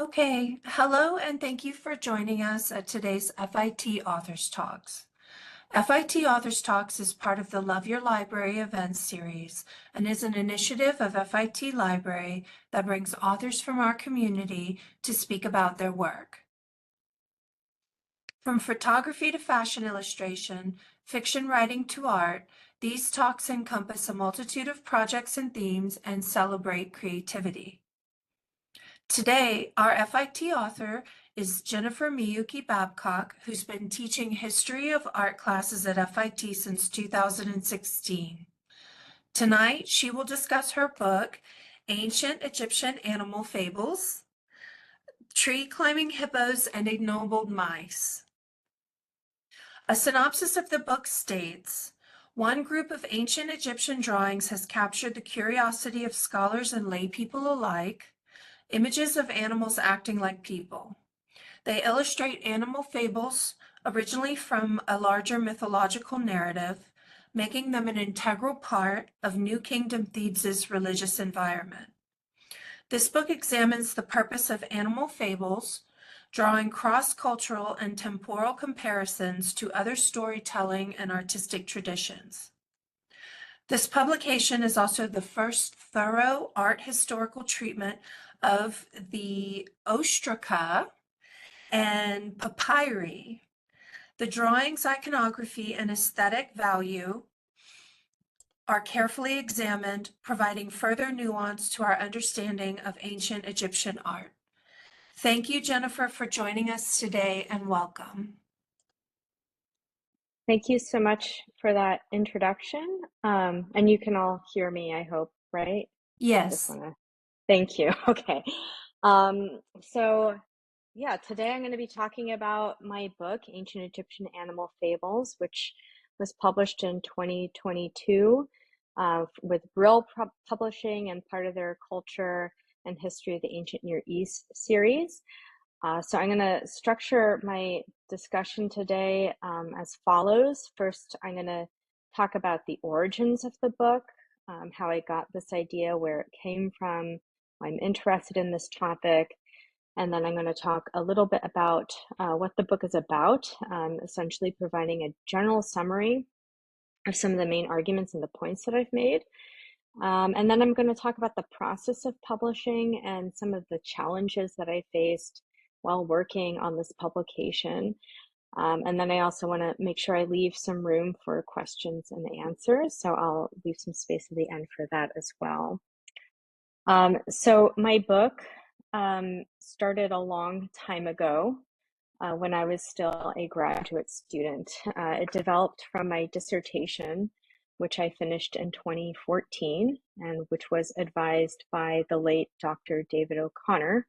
Okay, hello and thank you for joining us at today's FIT Authors Talks. FIT Authors Talks is part of the Love Your Library events series and is an initiative of FIT Library that brings authors from our community to speak about their work. From photography to fashion illustration, fiction writing to art, these talks encompass a multitude of projects and themes and celebrate creativity. Today, our FIT author is Jennifer Miyuki Babcock, who's been teaching history of art classes at FIT since 2016. Tonight, she will discuss her book, Ancient Egyptian Animal Fables, Tree Climbing Hippos and Ennobled Mice. A synopsis of the book states, one group of ancient Egyptian drawings has captured the curiosity of scholars and lay people alike. Images of animals acting like people. They illustrate animal fables, originally from a larger mythological narrative, making them an integral part of New Kingdom Thebes' religious environment. This book examines the purpose of animal fables, drawing cross-cultural and temporal comparisons to other storytelling and artistic traditions. This publication is also the first thorough art historical treatment of the ostraca and papyri. The drawing's iconography and aesthetic value are carefully examined, providing further nuance to our understanding of ancient Egyptian art. Thank you, Jennifer, for joining us today, and welcome. Thank you so much for that introduction. And you can all hear me, I hope, right? Just Yes. want to thank you. Okay. So today I'm going to be talking about my book, Ancient Egyptian Animal Fables, which was published in 2022 with Brill Publishing and part of their Culture and History of the Ancient Near East series. So I'm going to structure my discussion today as follows. First, I'm going to talk about the origins of the book, how I got this idea, where it came from, why I'm interested in this topic. And then I'm going to talk a little bit about what the book is about, essentially providing a general summary of some of the main arguments and the points that I've made. And then I'm going to talk about the process of publishing and some of the challenges that I faced while working on this publication. And then I also want to make sure I leave some room for questions and answers. So I'll leave some space at the end for that as well. So my book started a long time ago when I was still a graduate student. It developed from my dissertation, which I finished in 2014 and which was advised by the late Dr. David O'Connor.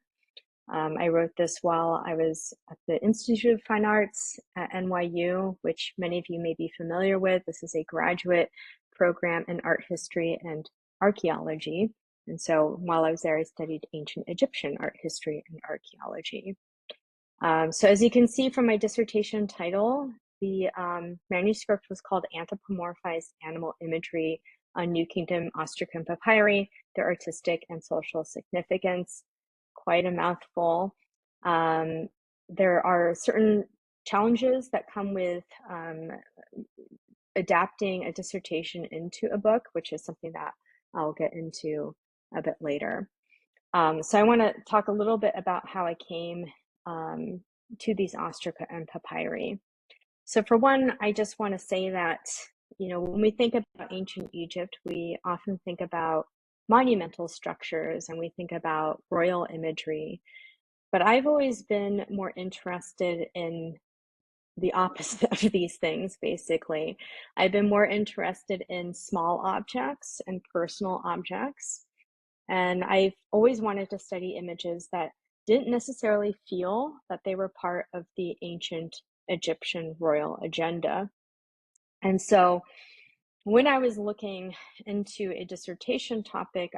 I wrote this while I was at the Institute of Fine Arts at NYU, which many of you may be familiar with. This is a graduate program in art history and archaeology. And so while I was there, I studied ancient Egyptian art history and archaeology. So as you can see from my dissertation title, the manuscript was called Anthropomorphized Animal Imagery on New Kingdom Ostraca and Papyri, Their Artistic and Social Significance. Quite a mouthful. There are certain challenges that come with adapting a dissertation into a book, which is something that I'll get into a bit later. So I want to talk a little bit about how I came to these ostraca and papyri. So for one, I just want to say that, when we think about ancient Egypt, we often think about monumental structures and we think about royal imagery. But I've always been more interested in the opposite of these things, basically. I've been more interested in small objects and personal objects. And I've always wanted to study images that didn't necessarily feel that they were part of the ancient Egyptian royal agenda. And so when I was looking into a dissertation topic,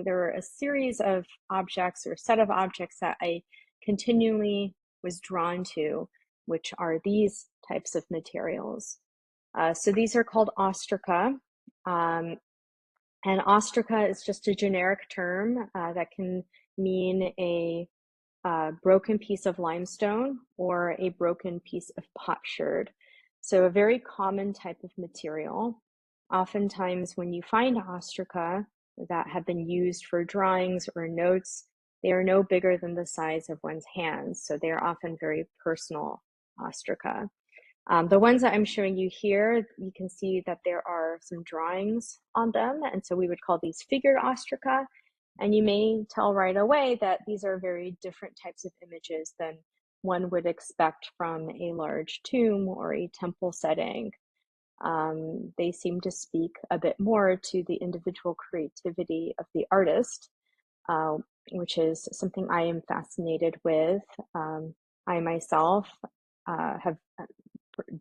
there were a series of objects or set of objects that I continually was drawn to, which are these types of materials. So these are called ostraca. And ostraca is just a generic term that can mean a broken piece of limestone or a broken piece of potsherd. So a very common type of material. Oftentimes when you find ostraca that have been used for drawings or notes, they are no bigger than the size of one's hands. So they are often very personal ostraca. The ones that I'm showing you here, you can see that there are some drawings on them. And so we would call these figured ostraca. And you may tell right away that these are very different types of images than one would expect from a large tomb or a temple setting. They seem to speak a bit more to the individual creativity of the artist, which is something I am fascinated with. I myself have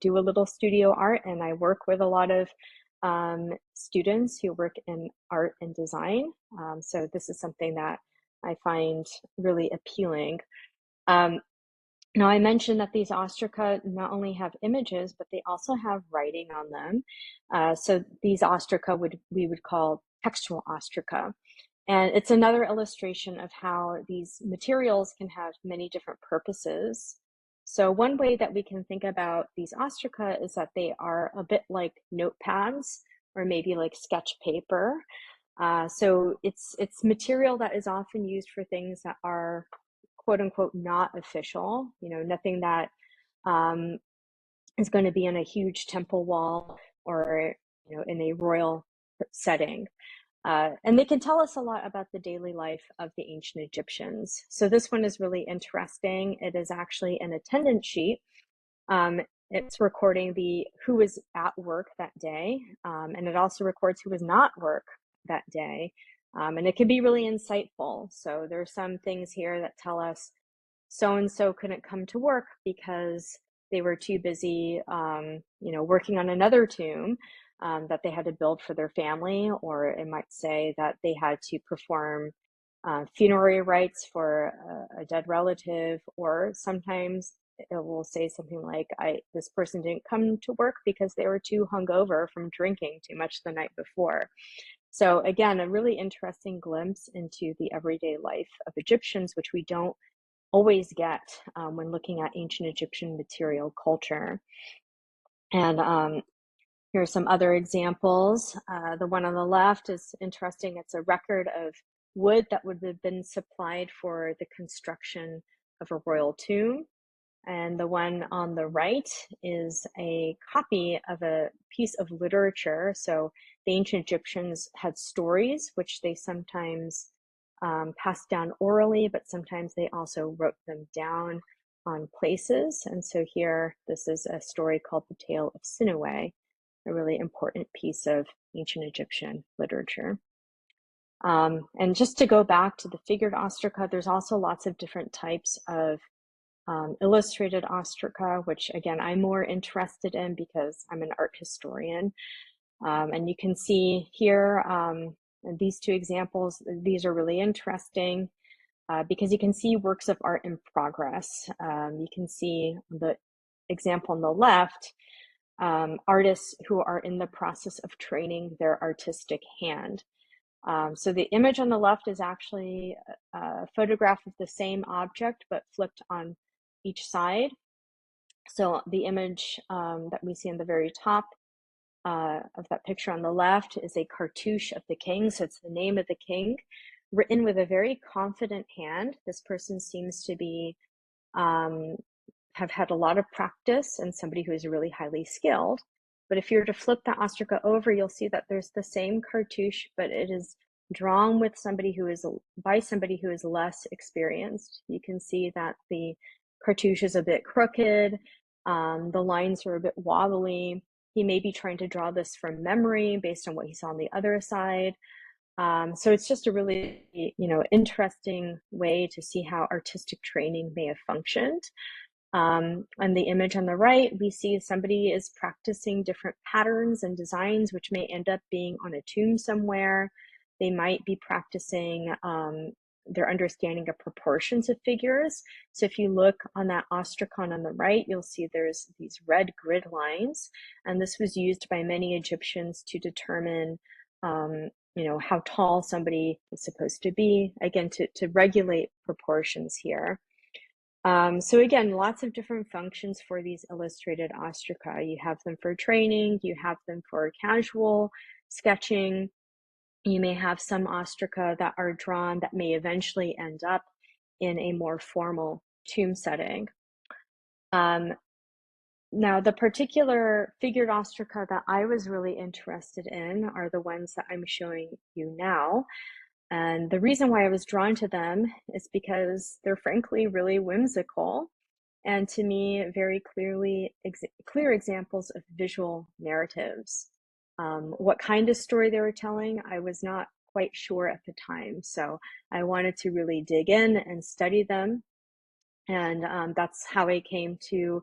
do a little studio art, and I work with a lot of students who work in art and design. So this is something that I find really appealing. Now, I mentioned that these ostraca not only have images, but they also have writing on them. So these ostraca we would call textual ostraca. And it's another illustration of how these materials can have many different purposes. So one way that we can think about these ostraca is that they are a bit like notepads or maybe like sketch paper. So it's material that is often used for things that are quote unquote not official, nothing that is going to be on a huge temple wall or in a royal setting. And they can tell us a lot about the daily life of the ancient Egyptians. So this one is really interesting. It is actually an attendance sheet. It's recording who was at work that day, and it also records who was not at work that day. And it can be really insightful. So there are some things here that tell us so-and-so couldn't come to work because they were too busy, working on another tomb that they had to build for their family, or it might say that they had to perform funerary rites for a dead relative, or sometimes it will say something like, this person didn't come to work because they were too hungover from drinking too much the night before. So again, a really interesting glimpse into the everyday life of Egyptians, which we don't always get when looking at ancient Egyptian material culture. And here are some other examples. The one on the left is interesting. It's a record of wood that would have been supplied for the construction of a royal tomb. And the one on the right is a copy of a piece of literature. So the ancient Egyptians had stories, which they sometimes passed down orally, but sometimes they also wrote them down on places. And so here, this is a story called The Tale of Sinuhe, a really important piece of ancient Egyptian literature. And just to go back to the figured ostraca, there's also lots of different types of illustrated ostraca, which again, I'm more interested in because I'm an art historian. And you can see here, these two examples, these are really interesting because you can see works of art in progress. You can see the example on the left, artists who are in the process of training their artistic hand. So the image on the left is actually a photograph of the same object, but flipped on each side. So the image that we see in the very top of that picture on the left is a cartouche of the king. So it's the name of the king written with a very confident hand. This person seems to be have had a lot of practice and somebody who is really highly skilled. But if you were to flip the ostraca over, you'll see that there's the same cartouche, but it is drawn with by somebody who is less experienced. You can see that the cartouche is a bit crooked. The lines are a bit wobbly. He may be trying to draw this from memory based on what he saw on the other side. So it's just a really, interesting way to see how artistic training may have functioned. On the image on the right, we see somebody is practicing different patterns and designs, which may end up being on a tomb somewhere. They might be practicing their understanding of proportions of figures. So if you look on that ostracon on the right, you'll see there's these red grid lines. And this was used by many Egyptians to determine how tall somebody is supposed to be, again, to regulate proportions here. So again, lots of different functions for these illustrated ostraca. You have them for training, you have them for casual sketching. You may have some ostraca that are drawn that may eventually end up in a more formal tomb setting. Now, the particular figured ostraca that I was really interested in are the ones that I'm showing you now. And the reason why I was drawn to them is because they're frankly really whimsical, and to me, very clear examples of visual narratives. What kind of story they were telling, I was not quite sure at the time. So I wanted to really dig in and study them. And that's how I came to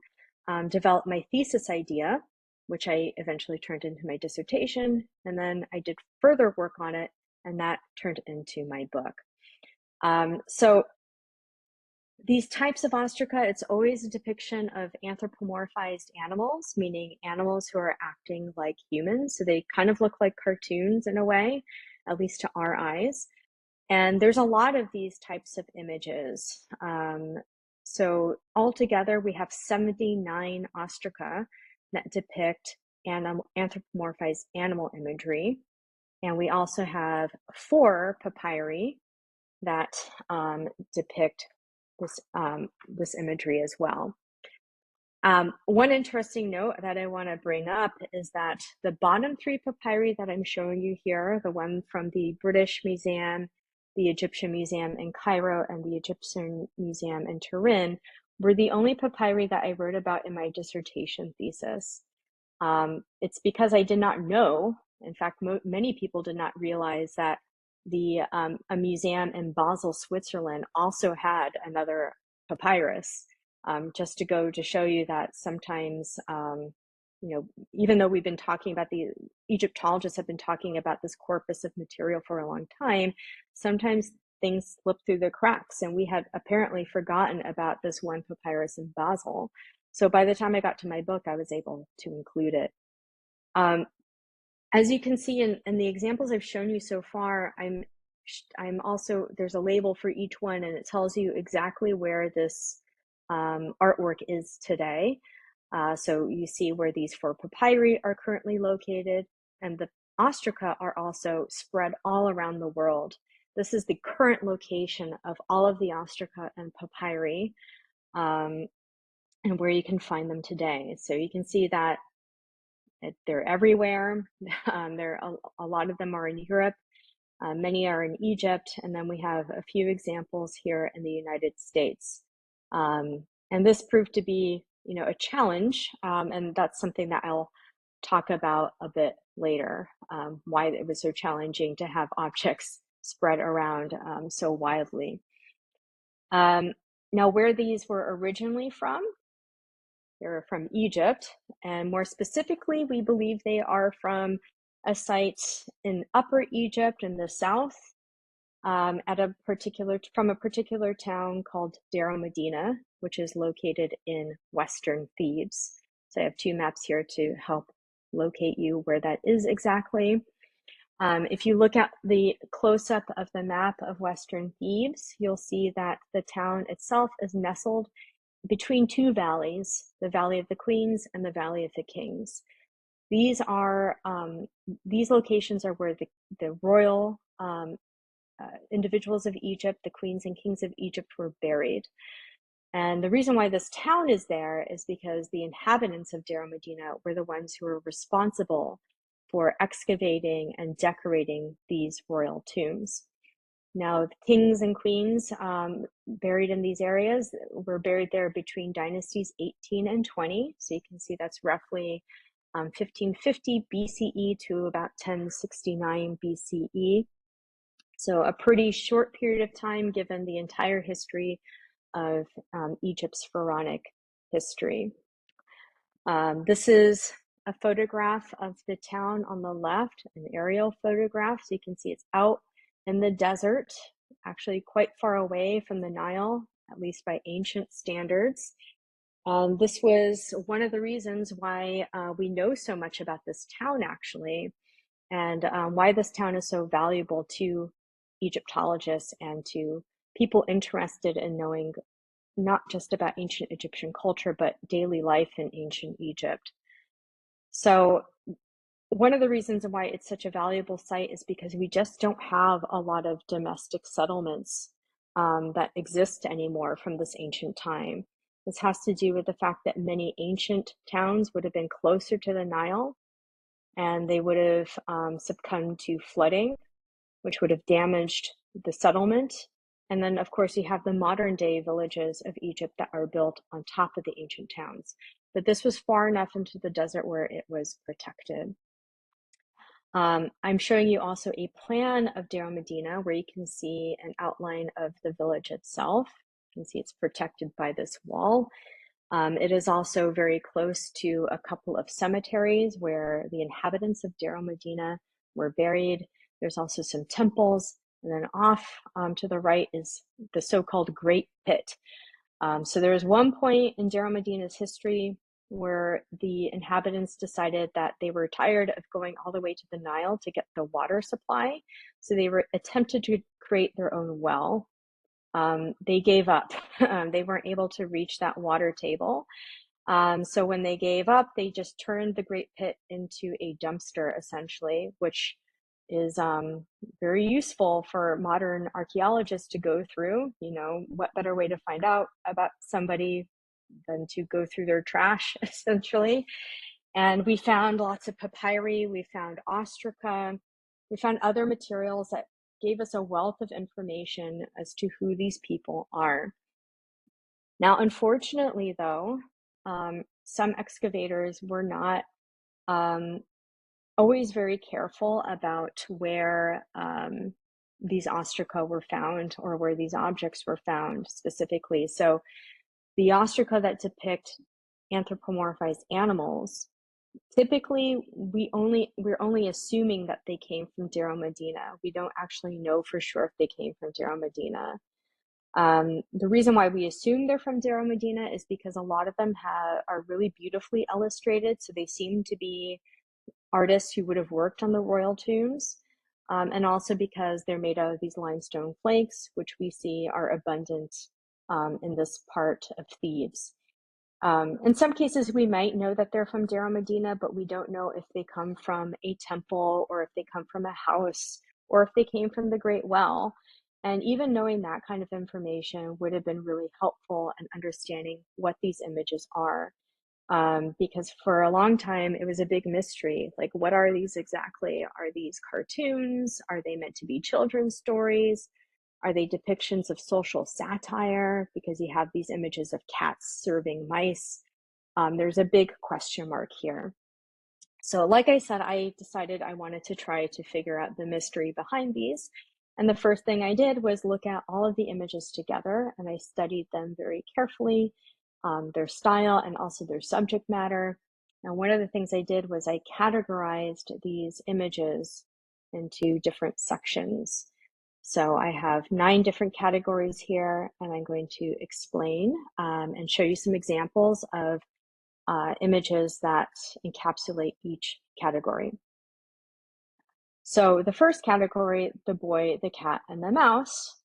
develop my thesis idea, which I eventually turned into my dissertation. And then I did further work on it, and that turned into my book. So these types of ostraca, it's always a depiction of anthropomorphized animals, meaning animals who are acting like humans. So they kind of look like cartoons in a way, at least to our eyes. And there's a lot of these types of images. So altogether, we have 79 ostraca that depict anthropomorphized animal imagery. And we also have 4 papyri that depict this imagery as well. One interesting note that I want to bring up is that the bottom 3 papyri that I'm showing you here, the one from the British Museum, the Egyptian Museum in Cairo, and the Egyptian Museum in Turin, were the only papyri that I wrote about in my dissertation thesis. It's because I did not know, in fact, many people did not realize that a museum in Basel, Switzerland also had another papyrus. Just to go to show you that sometimes, even though we've been talking about the Egyptologists have been talking about this corpus of material for a long time, sometimes things slip through the cracks, and we had apparently forgotten about this one papyrus in Basel. So by the time I got to my book, I was able to include it. As you can see in the examples I've shown you so far, I'm also, there's a label for each one, and it tells you exactly where this artwork is today. So you see where these 4 papyri are currently located, and the ostraca are also spread all around the world. This is the current location of all of the ostraca and papyri, and where you can find them today. So you can see that they're everywhere. A lot of them are in Europe. Many are in Egypt, and then we have a few examples here in the United States. And this proved to be, a challenge, and that's something that I'll talk about a bit later, why it was so challenging to have objects spread around so widely. Now, where these were originally from, they're from Egypt, and more specifically, we believe they are from a site in Upper Egypt in the south, from a particular town called Deir el-Medina, which is located in Western Thebes. So I have 2 maps here to help locate you where that is exactly. If you look at the close-up of the map of Western Thebes, you'll see that the town itself is nestled between 2 valleys, the Valley of the Queens and the Valley of the Kings. These locations are where the royal individuals of Egypt, the queens and kings of Egypt, were buried. And the reason why this town is there is because the inhabitants of Deir el-Medina were the ones who were responsible for excavating and decorating these royal tombs. Now, the kings and queens buried in these areas were buried there between dynasties 18 and 20. So you can see that's roughly 1550 BCE to about 1069 BCE. So a pretty short period of time given the entire history of Egypt's pharaonic history. This is a photograph of the town on the left, an aerial photograph. So you can see it's out in the desert, actually quite far away from the Nile, at least by ancient standards. This was one of the reasons why we know so much about this town, actually, and why this town is so valuable to Egyptologists and to people interested in knowing not just about ancient Egyptian culture, but daily life in ancient Egypt. So one of the reasons why it's such a valuable site is because we just don't have a lot of domestic settlements that exist anymore from this ancient time. This has to do with the fact that many ancient towns would have been closer to the Nile, and they would have succumbed to flooding, which would have damaged the settlement. And then, of course, you have the modern day villages of Egypt that are built on top of the ancient towns. But this was far enough into the desert where it was protected. I'm showing you also a plan of Deir Medina where you can see an outline of the village itself. You can see it's protected by this wall. It is also very close to a couple of cemeteries where the inhabitants of Deir Medina were buried. There's also some temples, and then off to the right is the so-called Great Pit. So there was one point in Deir Medina's history where the inhabitants decided that they were tired of going all the way to the Nile to get the water supply. So they were attempted to create their own well. They gave up. They weren't able to reach that water table. So when they gave up, they just turned the Great Pit into a dumpster, essentially, which is very useful for modern archaeologists to go through. You know, what better way to find out about somebody than to go through their trash, essentially. And we found lots of papyri, we found ostraca, we found other materials that gave us a wealth of information as to who these people are. Now, unfortunately, though, some excavators were not always very careful about where these ostraca were found or where these objects were found specifically. So the ostraca that depict anthropomorphized animals, typically we're only assuming that they came from Deir Medina. We don't actually know for sure if they came from Deir Medina. The reason why we assume they're from Deir Medina is because a lot of them are really beautifully illustrated, so they seem to be artists who would have worked on the royal tombs, and also because they're made out of these limestone flakes, which we see are abundant in this part of Thebes. In some cases, we might know that they're from Deir Medina, but we don't know if they come from a temple or if they come from a house or if they came from the Great Well. And even knowing that kind of information would have been really helpful in understanding what these images are. Because for a long time, it was a big mystery. Like, what are these exactly? Are these cartoons? Are they meant to be children's stories? Are they depictions of social satire? Because you have these images of cats serving mice. There's a big question mark here. So like I said, I decided I wanted to try to figure out the mystery behind these. And the first thing I did was look at all of the images together, and I studied them very carefully, their style and also their subject matter. And one of the things I did was I categorized these images into different sections. So I have 9 different categories here, and I'm going to explain and show you some examples of images that encapsulate each category. So the first category, the boy, the cat, and the mouse,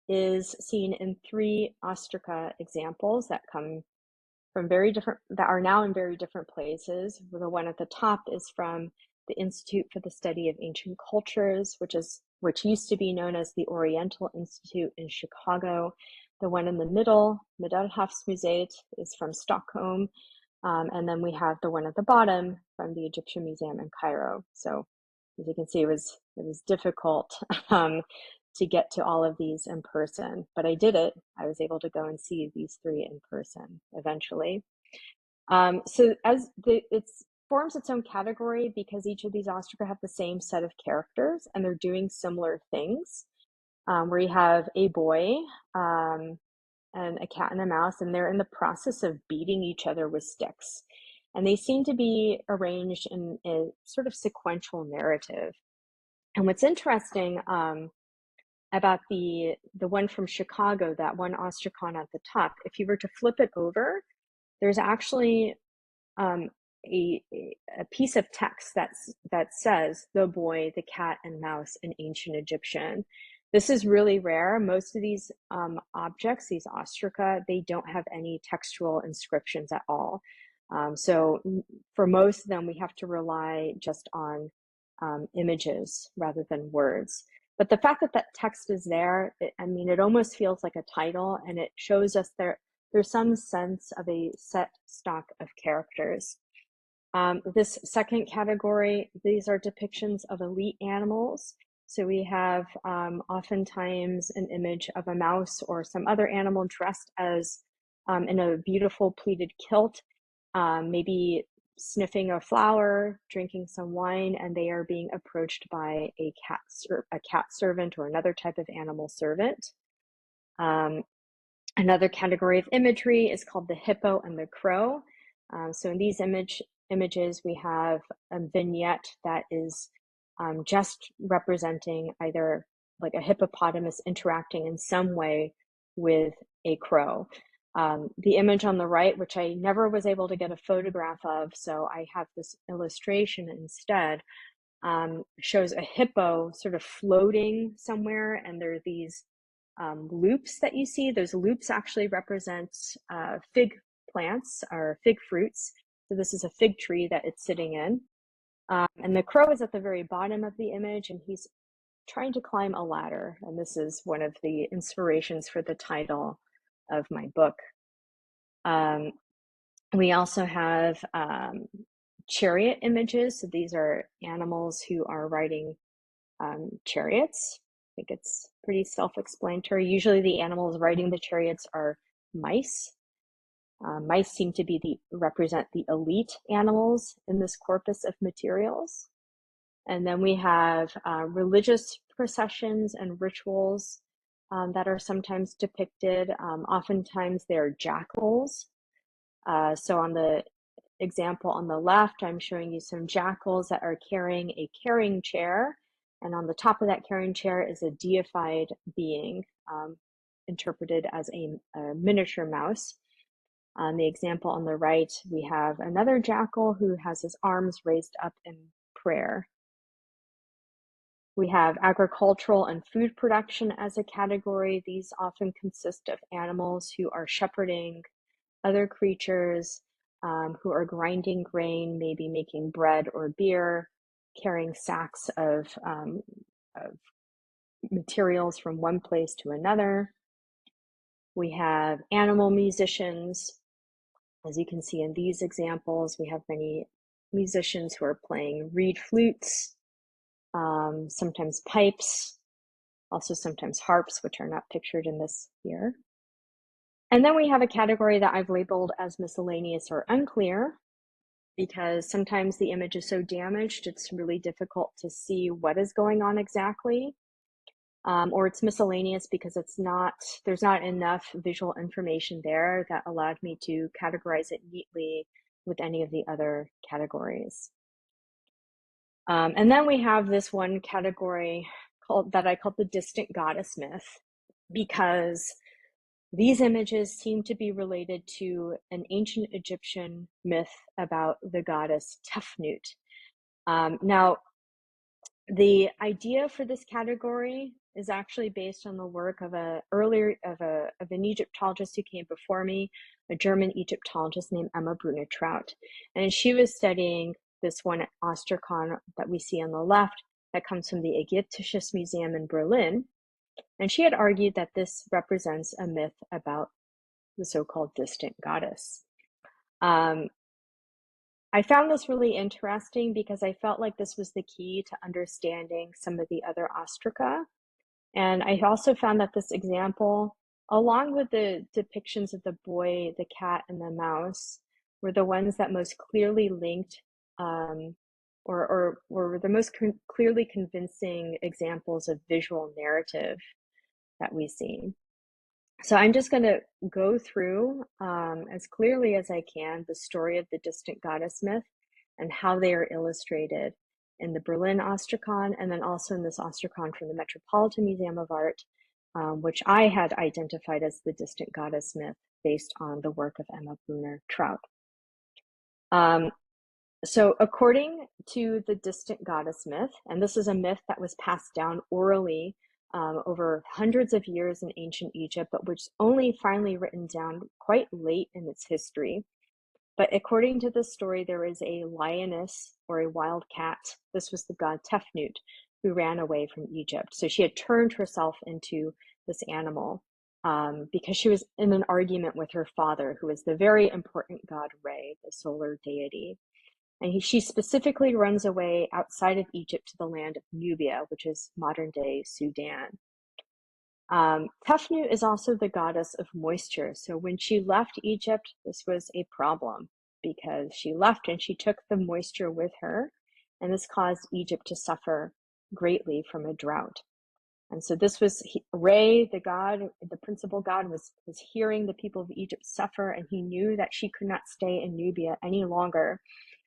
is seen in 3 ostraca examples that come from that are now in very different places. The one at the top is from the Institute for the Study of Ancient Cultures, which used to be known as the Oriental Institute in Chicago. The one in the middle, Medelhavsmuseet, is from Stockholm. And then we have the one at the bottom from the Egyptian Museum in Cairo. So as you can see, it was difficult to get to all of these in person, but I did it. I was able to go and see these 3 in person eventually. So it forms its own category because each of these ostraca have the same set of characters and they're doing similar things. Where you have a boy and a cat and a mouse, and they're in the process of beating each other with sticks. And they seem to be arranged in a sort of sequential narrative. And what's interesting about the one from Chicago, that one ostracon at the top, if you were to flip it over, there's actually a piece of text that says the boy, the cat, and mouse in ancient Egyptian. This is really rare. Most of these objects, these ostraca, they don't have any textual inscriptions at all. So for most of them, we have to rely just on images rather than words. But the fact that that text is there, I mean, it almost feels like a title, and it shows us there's some sense of a set stock of characters. This second category, these are depictions of elite animals. So we have oftentimes an image of a mouse or some other animal dressed as in a beautiful pleated kilt, maybe sniffing a flower, drinking some wine, and they are being approached by a cat servant or another type of animal servant. Another category of imagery is called the hippo and the crow. So in these images, we have a vignette that is just representing either like a hippopotamus interacting in some way with a crow. The image on the right, which I never was able to get a photograph of, so I have this illustration instead, shows a hippo sort of floating somewhere, and there are these loops that you see. Those loops actually represent fig plants or fig fruits. So this is a fig tree that it's sitting in. And the crow is at the very bottom of the image, and he's trying to climb a ladder. And this is one of the inspirations for the title of my book. We also have chariot images. So these are animals who are riding chariots. I think it's pretty self-explanatory. Usually the animals riding the chariots are mice. Mice seem to represent the elite animals in this corpus of materials. And then we have religious processions and rituals that are sometimes depicted. Oftentimes they're jackals. So on the example on the left, I'm showing you some jackals that are carrying a carrying chair. And on the top of that carrying chair is a deified being, interpreted as a miniature mouse. On the example on the right, we have another jackal who has his arms raised up in prayer. We have agricultural and food production as a category. These often consist of animals who are shepherding other creatures, who are grinding grain, maybe making bread or beer, carrying sacks of materials from one place to another. We have animal musicians. As you can see in these examples, we have many musicians who are playing reed flutes, sometimes pipes, also sometimes harps, which are not pictured in this here. And then we have a category that I've labeled as miscellaneous or unclear, because sometimes the image is so damaged, it's really difficult to see what is going on exactly. Or it's miscellaneous because there's not enough visual information there that allowed me to categorize it neatly with any of the other categories. And then we have this one category that I call the distant goddess myth, because these images seem to be related to an ancient Egyptian myth about the goddess Tefnut. Now, the idea for this category is actually based on the work of an Egyptologist who came before me, a German Egyptologist named Emma Brunner-Traut. And she was studying this one ostracon that we see on the left that comes from the Ägyptisches Museum in Berlin. And she had argued that this represents a myth about the so-called distant goddess. I found this really interesting because I felt like this was the key to understanding some of the other ostraca. And I also found that this example, along with the depictions of the boy, the cat, and the mouse, were the ones that most clearly linked or were the most clearly convincing examples of visual narrative that we see. So I'm just going to go through as clearly as I can the story of the distant goddess myth and how they are illustrated in the Berlin Ostracon, and then also in this Ostracon from the Metropolitan Museum of Art, which I had identified as the distant goddess myth based on the work of Emma Brunner-Traut. So according to the distant goddess myth, and this is a myth that was passed down orally over hundreds of years in ancient Egypt, but which is only finally written down quite late in its history. But according to this story, there is a lioness or a wild cat. This was the god Tefnut, who ran away from Egypt. So she had turned herself into this animal because she was in an argument with her father, who is the very important god Re, the solar deity. And she specifically runs away outside of Egypt to the land of Nubia, which is modern day Sudan. Tefnut is also the goddess of moisture. So when she left Egypt, this was a problem because she left and she took the moisture with her, and this caused Egypt to suffer greatly from a drought. And so this was Re, the god, the principal god, was hearing the people of Egypt suffer, and he knew that she could not stay in Nubia any longer.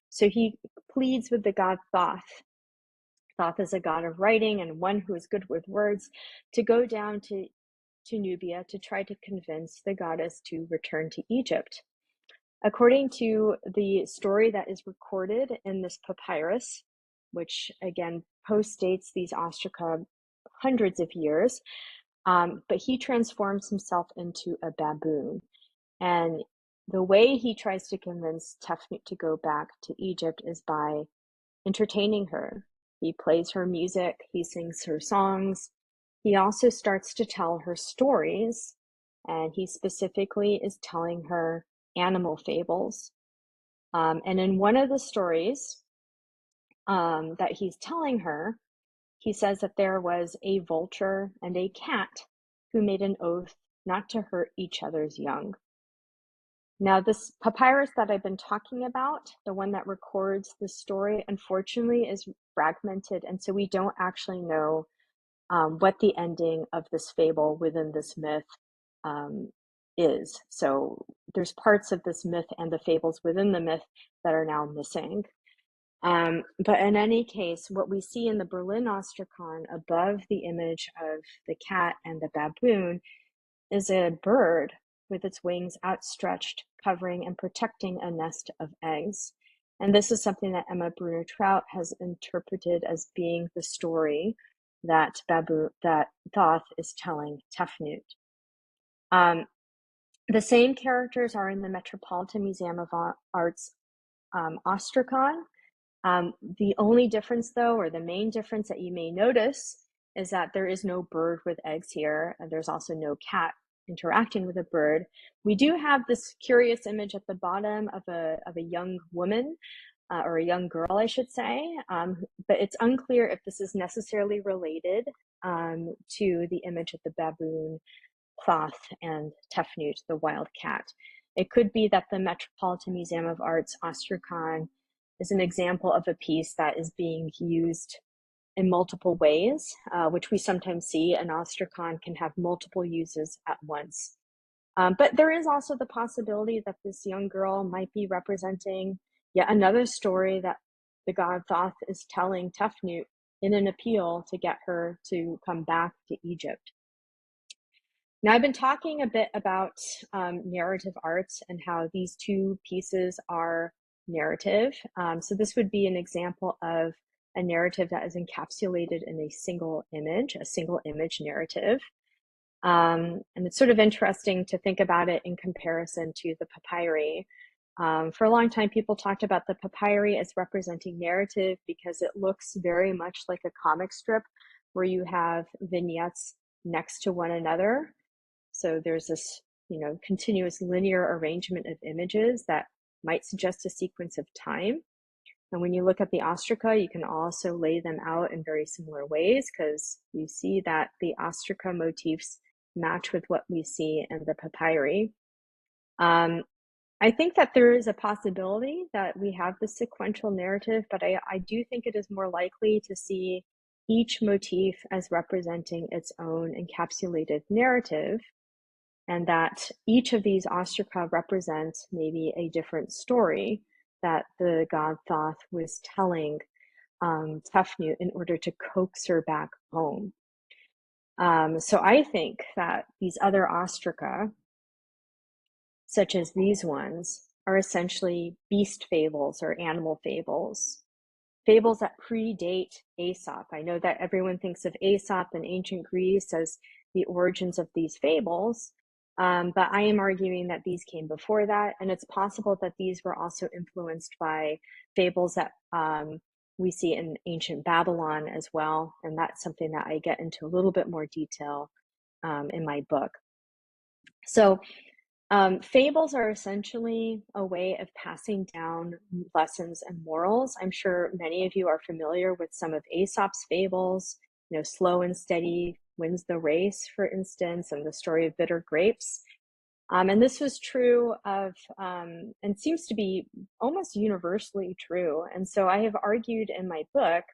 So he pleads with the god Thoth. Thoth is a god of writing and one who is good with words, to go down to Nubia to try to convince the goddess to return to Egypt. According to the story that is recorded in this papyrus, which again postdates these ostraca hundreds of years, but he transforms himself into a baboon. And the way he tries to convince Tefnut to go back to Egypt is by entertaining her. He plays her music, he sings her songs. He also starts to tell her stories, and he specifically is telling her animal fables. And in one of the stories that he's telling her, he says that there was a vulture and a cat who made an oath not to hurt each other's young. Now, this papyrus that I've been talking about, the one that records the story, unfortunately is fragmented, and so we don't actually know what the ending of this fable within this myth is. So there's parts of this myth and the fables within the myth that are now missing. But in any case, what we see in the Berlin Ostracon above the image of the cat and the baboon is a bird with its wings outstretched, covering and protecting a nest of eggs. And this is something that Emma Bruner Trout has interpreted as being the story that Thoth is telling Tefnut. The same characters are in the Metropolitan Museum of Art's Ostracon. The only difference, though, or the main difference that you may notice, is that there is no bird with eggs here, and there's also no cat interacting with a bird. We do have this curious image at the bottom of a young woman, or a young girl, I should say, but it's unclear if this is necessarily related to the image of the baboon, Thoth, and Tefnut, the wild cat. It could be that the Metropolitan Museum of Art's Ostracon is an example of a piece that is being used in multiple ways, which we sometimes see. An ostracon can have multiple uses at once. But there is also the possibility that this young girl might be representing yet another story that the god Thoth is telling Tefnut in an appeal to get her to come back to Egypt. Now, I've been talking a bit about narrative arts and how these two pieces are narrative. So this would be an example of a narrative that is encapsulated in a single image narrative. And it's sort of interesting to think about it in comparison to the papyri. For a long time, people talked about the papyri as representing narrative because it looks very much like a comic strip where you have vignettes next to one another. So there's this, continuous linear arrangement of images that might suggest a sequence of time. And when you look at the ostraca, you can also lay them out in very similar ways because you see that the ostraca motifs match with what we see in the papyri. I think that there is a possibility that we have the sequential narrative, but I do think it is more likely to see each motif as representing its own encapsulated narrative, and that each of these ostraca represents maybe a different story that the god Thoth was telling Tefnut in order to coax her back home. So I think that these other ostraca, such as these ones, are essentially beast fables or animal fables. fables that predate Aesop. I know that everyone thinks of Aesop in ancient Greece as the origins of these fables, but I am arguing that these came before that, and it's possible that these were also influenced by fables that we see in ancient Babylon as well, and that's something that I get into a little bit more detail in my book. So fables are essentially a way of passing down lessons and morals. I'm sure many of you are familiar with some of Aesop's fables, you know, slow and steady wins the race, for instance, and the story of bitter grapes. And this was true of, and seems to be almost universally true. And so I have argued in my book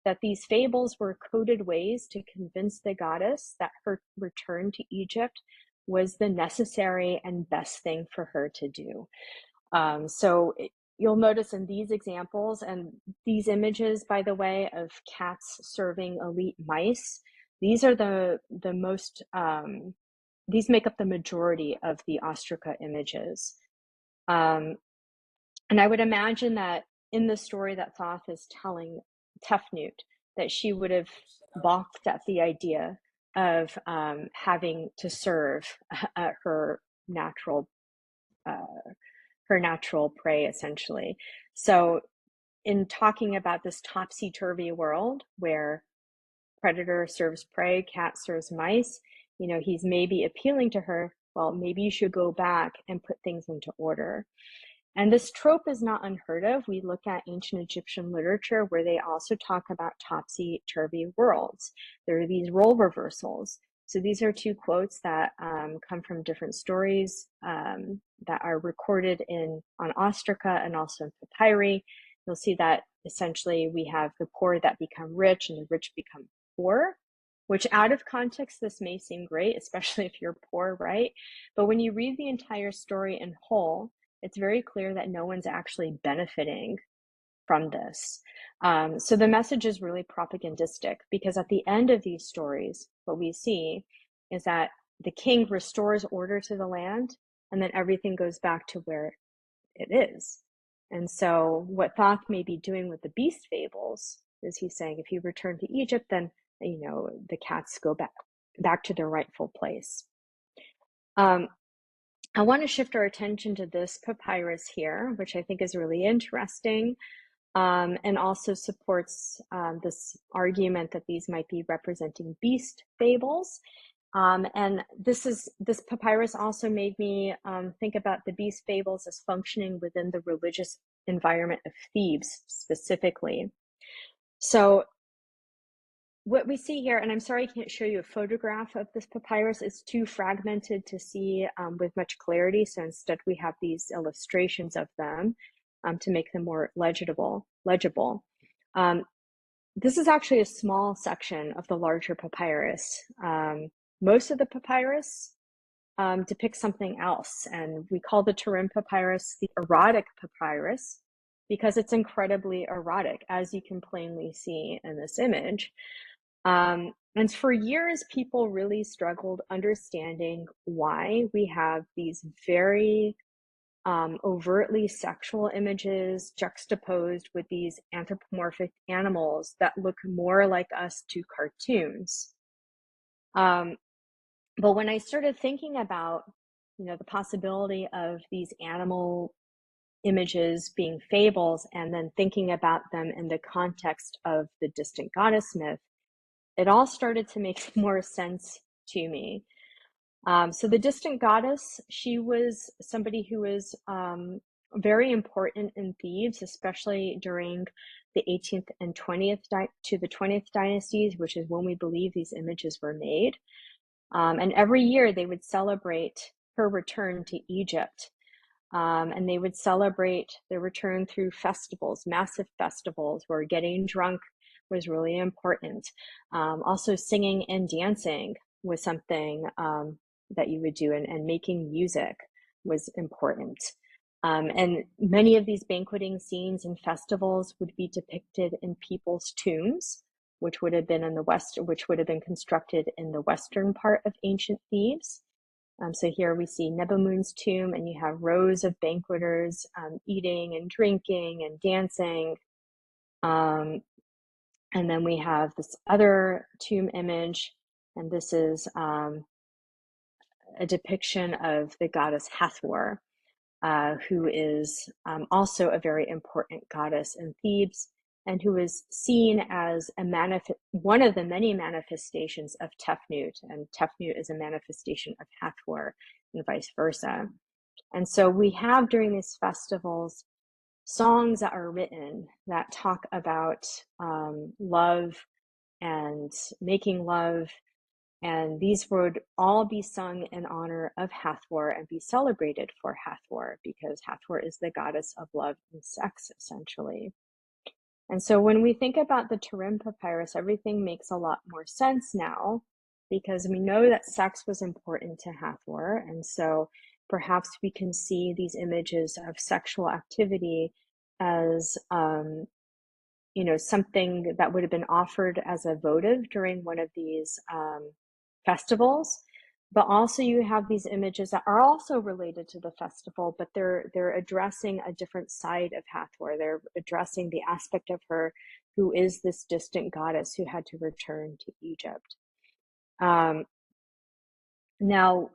that these fables were coded ways to convince the goddess that her return to Egypt was the necessary and best thing for her to do. You'll notice in these examples, and these images, by the way, of cats serving elite mice, these are the most, these make up the majority of the ostraca images. And I would imagine that in the story that Thoth is telling Tefnut, that she would have balked at the idea of having to serve her natural prey, essentially. So in talking about this topsy-turvy world where predator serves prey, cat serves mice, you know, he's maybe appealing to her, well, maybe you should go back and put things into order. And this trope is not unheard of. We look at ancient Egyptian literature where they also talk about topsy-turvy worlds. There are these role reversals. So these are two quotes that come from different stories that are recorded on ostraca and also in papyri. You'll see that essentially we have the poor that become rich and the rich become poor, which out of context, this may seem great, especially if you're poor, right? But when you read the entire story in whole, it's very clear that no one's actually benefiting from this. So the message is really propagandistic, because at the end of these stories, what we see is that the king restores order to the land, and then everything goes back to where it is. And so what Thoth may be doing with the beast fables is he's saying, if you return to Egypt, then, you know, the cats go back to their rightful place. I want to shift our attention to this papyrus here, which I think is really interesting, and also supports this argument that these might be representing beast fables. And this papyrus also made me think about the beast fables as functioning within the religious environment of Thebes specifically. So what we see here, and I'm sorry I can't show you a photograph of this papyrus, it's too fragmented to see with much clarity. So instead we have these illustrations of them to make them more legible. This is actually a small section of the larger papyrus. Most of the papyrus depicts something else, and we call the Turin papyrus the erotic papyrus because it's incredibly erotic, as you can plainly see in this image. And for years, people really struggled understanding why we have these very overtly sexual images juxtaposed with these anthropomorphic animals that look more like us to cartoons. But when I started thinking about, you know, the possibility of these animal images being fables, and then thinking about them in the context of the distant goddess myth, it all started to make more sense to me. So the distant goddess, she was somebody who was very important in Thebes, especially during the 18th and 20th to the 20th dynasties, which is when we believe these images were made. And every year they would celebrate her return to Egypt. And they would celebrate their return through festivals, massive festivals where getting drunk was really important. Also singing and dancing was something that you would do, and making music was important. And many of these banqueting scenes and festivals would be depicted in people's tombs, which would have been in the west, which would have been constructed in the western part of ancient Thebes. So here we see Nebamun's tomb, and you have rows of banqueters eating and drinking and dancing. And then we have this other tomb image, and this is a depiction of the goddess Hathor, who is also a very important goddess in Thebes, and who is seen as one of the many manifestations of Tefnut, and Tefnut is a manifestation of Hathor, and vice versa. And so we have during these festivals songs that are written that talk about love and making love, and these would all be sung in honor of Hathor and be celebrated for Hathor, because Hathor is the goddess of love and sex, essentially. And so when we think about the Turin Papyrus, everything makes a lot more sense now, because we know that sex was important to Hathor. And so perhaps we can see these images of sexual activity as something that would have been offered as a votive during one of these festivals. But also you have these images that are also related to the festival, but they're addressing a different side of Hathor. They're addressing the aspect of her who is this distant goddess who had to return to Egypt. Now,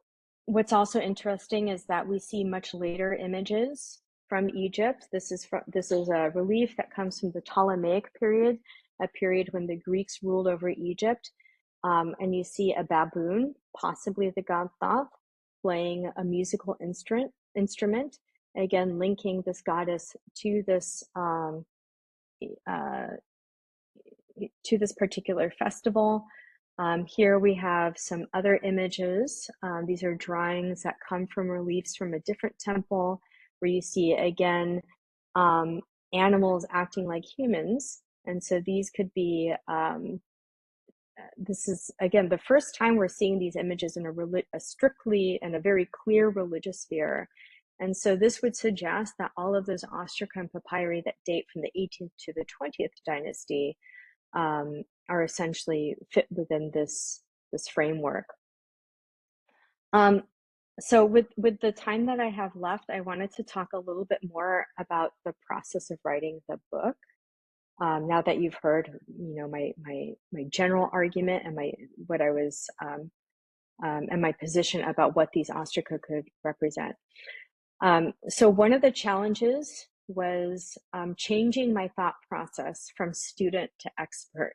what's also interesting is that we see much later images from Egypt. This is a relief that comes from the Ptolemaic period, a period when the Greeks ruled over Egypt. And you see a baboon, possibly the god Thoth, playing a musical instrument, again linking this goddess to this particular festival. Here we have some other images. These are drawings that come from reliefs from a different temple, where you see again animals acting like humans. And so these could be this is again the first time we're seeing these images in a strictly and a very clear religious sphere. And so this would suggest that all of those ostraca and papyri that date from the 18th to the 20th dynasty are essentially fit within this framework. So with the time that I have left, I wanted to talk a little bit more about the process of writing the book. Now that you've heard, my general argument and what I was and my position about what these ostraca could represent. So one of the challenges was changing my thought process from student to expert.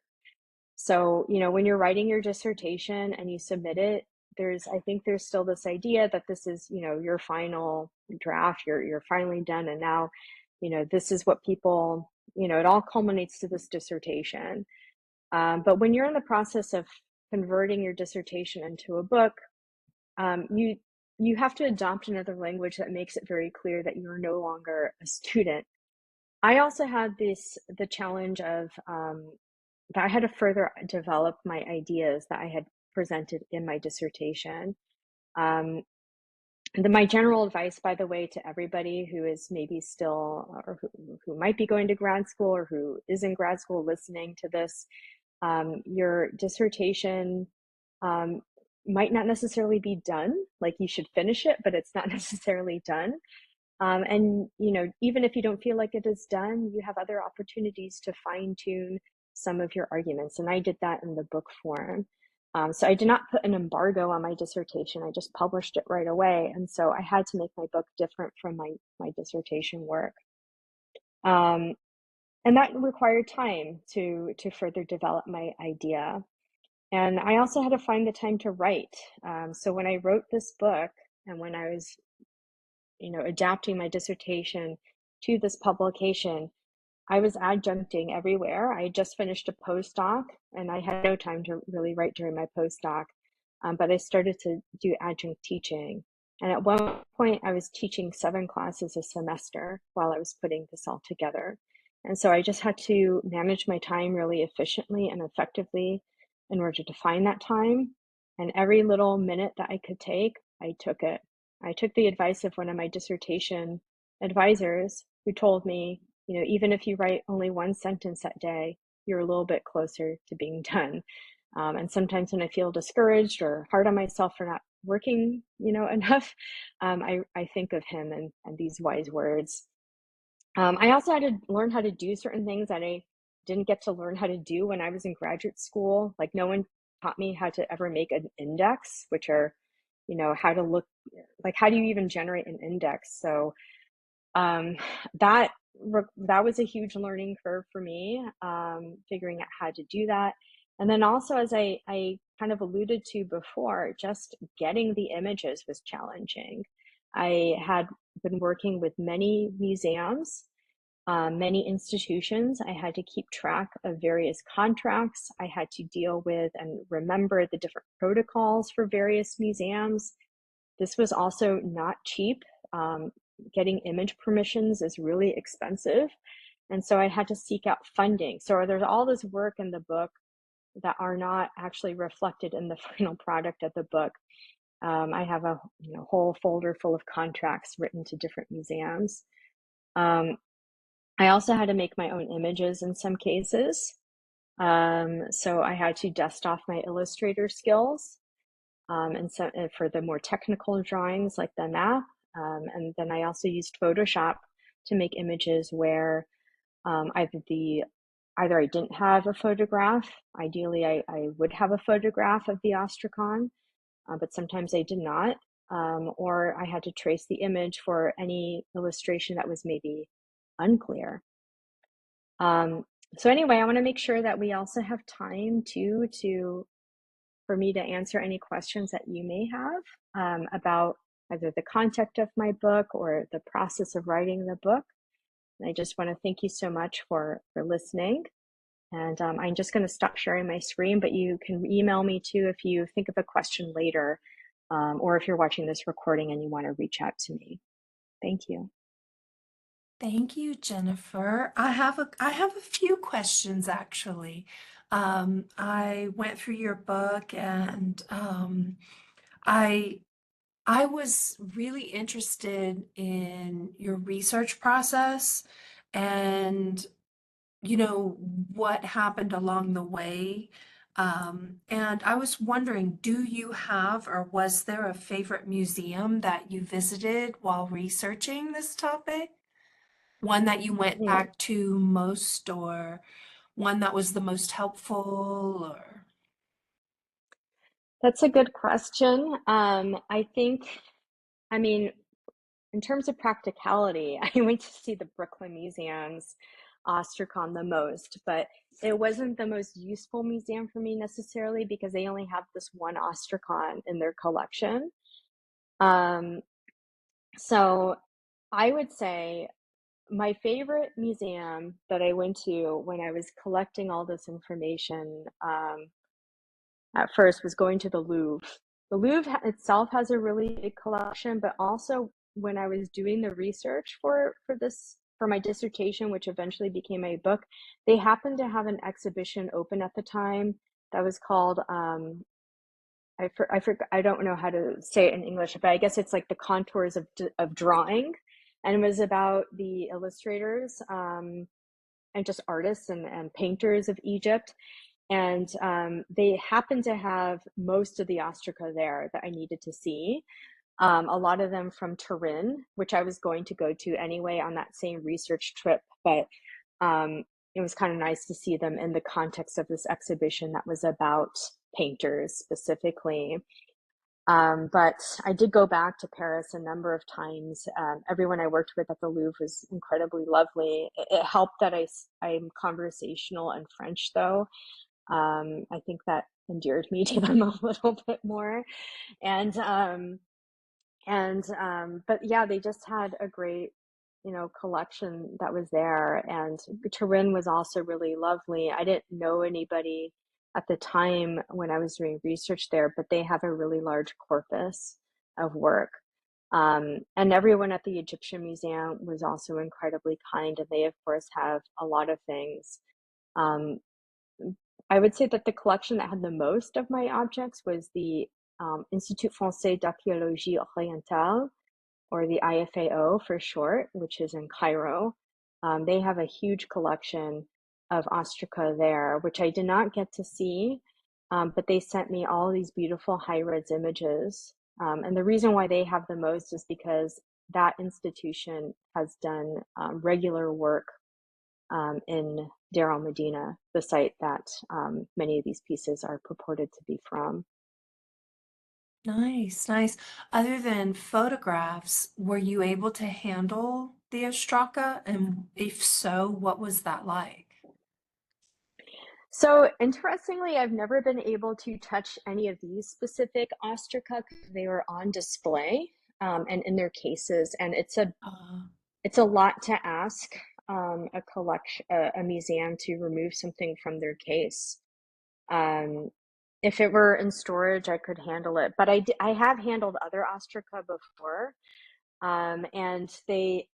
So, when you're writing your dissertation and you submit it, I think there's still this idea that this is, your final draft, you're finally done. And now, this is what people, it all culminates to this dissertation. But when you're in the process of converting your dissertation into a book, you have to adopt another language that makes it very clear that you're no longer a student. I also had the challenge of that I had to further develop my ideas that I had presented in my dissertation. My general advice, by the way, to everybody who is maybe still, or who might be going to grad school, or who is in grad school listening to this, your dissertation might not necessarily be done. Like, you should finish it, but it's not necessarily done. And, even if you don't feel like it is done, you have other opportunities to fine tune some of your arguments. And I did that in the book form. So I did not put an embargo on my dissertation. I just published it right away. And so I had to make my book different from my dissertation work. And that required time to further develop my idea. And I also had to find the time to write. So when I wrote this book, and when I was adapting my dissertation to this publication, I was adjuncting everywhere. I just finished a postdoc, and I had no time to really write during my postdoc, but I started to do adjunct teaching. And at one point, I was teaching 7 classes a semester while I was putting this all together. And so I just had to manage my time really efficiently and effectively in order to find that time. And every little minute that I could take, I took it. I took the advice of one of my dissertation advisors, who told me, even if you write only 1 sentence that day, you're a little bit closer to being done. And sometimes when I feel discouraged or hard on myself for not working, enough, I think of him and these wise words. I also had to learn how to do certain things that I didn't get to learn how to do when I was in graduate school. Like no one taught me how to ever make an index, which are, how to look, like how do you even generate an index? So um, that that was a huge learning curve for me, figuring out how to do that. And then also, as I kind of alluded to before, just getting the images was challenging. I had been working with many museums, many institutions. I had to keep track of various contracts. I had to deal with and remember the different protocols for various museums. This was also not cheap. Getting image permissions is really expensive. And so I had to seek out funding. So there's all this work in the book that are not actually reflected in the final product of the book. I have a whole folder full of contracts written to different museums. I also had to make my own images in some cases. So I had to dust off my Illustrator skills. And so for the more technical drawings like the map. And then I also used Photoshop to make images where either I didn't have a photograph. Ideally, I would have a photograph of the ostracon, but sometimes I did not. Or I had to trace the image for any illustration that was maybe unclear. So anyway, I want to make sure that we also have time for me to answer any questions that you may have about either the content of my book or the process of writing the book. And I just want to thank you so much for listening. And I'm just going to stop sharing my screen, but you can email me too if you think of a question later, or if you're watching this recording and you want to reach out to me. Thank you. Thank you, Jennifer. I have a few questions actually. I went through your book and I I was really interested in your research process and what happened along the way. And I was wondering, do you have or was there a favorite museum that you visited while researching this topic? One that you went Yeah, back to most, or one that was the most helpful, or that's a good question. I think, I mean, in terms of practicality, I went to see the Brooklyn Museum's Ostracon the most, but it wasn't the most useful museum for me necessarily because they only have this one Ostracon in their collection. Um, so I would say my favorite museum that I went to when I was collecting all this information at first was going to the Louvre. The Louvre itself has a really big collection, but also when I was doing the research for my dissertation, which eventually became a book, they happened to have an exhibition open at the time that was called I don't know how to say it in English, but I guess it's like the contours of drawing, and it was about the illustrators and just artists and painters of Egypt. And they happened to have most of the ostraca there that I needed to see. A lot of them from Turin, which I was going to go to anyway on that same research trip, but it was kind of nice to see them in the context of this exhibition that was about painters specifically. But I did go back to Paris a number of times. Everyone I worked with at the Louvre was incredibly lovely. It helped that I'm conversational in French, though. I think that endeared me to them a little bit more. And but yeah, they just had a great, collection that was there. And Turin was also really lovely. I didn't know anybody at the time when I was doing research there, but they have a really large corpus of work. And everyone at the Egyptian Museum was also incredibly kind, and they, of course, have a lot of things. Um, I would say that the collection that had the most of my objects was the Institut Français d'Archéologie Orientale, or the IFAO for short, which is in Cairo. They have a huge collection of ostraca there, which I did not get to see, but they sent me all these beautiful high-res images. And the reason why they have the most is because that institution has done regular work in Deir el-Medina, the site that many of these pieces are purported to be from. Nice, nice. Other than photographs, were you able to handle the ostraca? And if so, what was that like? So interestingly, I've never been able to touch any of these specific ostraca because they were on display and in their cases, and Uh, it's a lot to ask a museum to remove something from their case. Um, if it were in storage, I could handle it, but I have handled other ostraca before, and they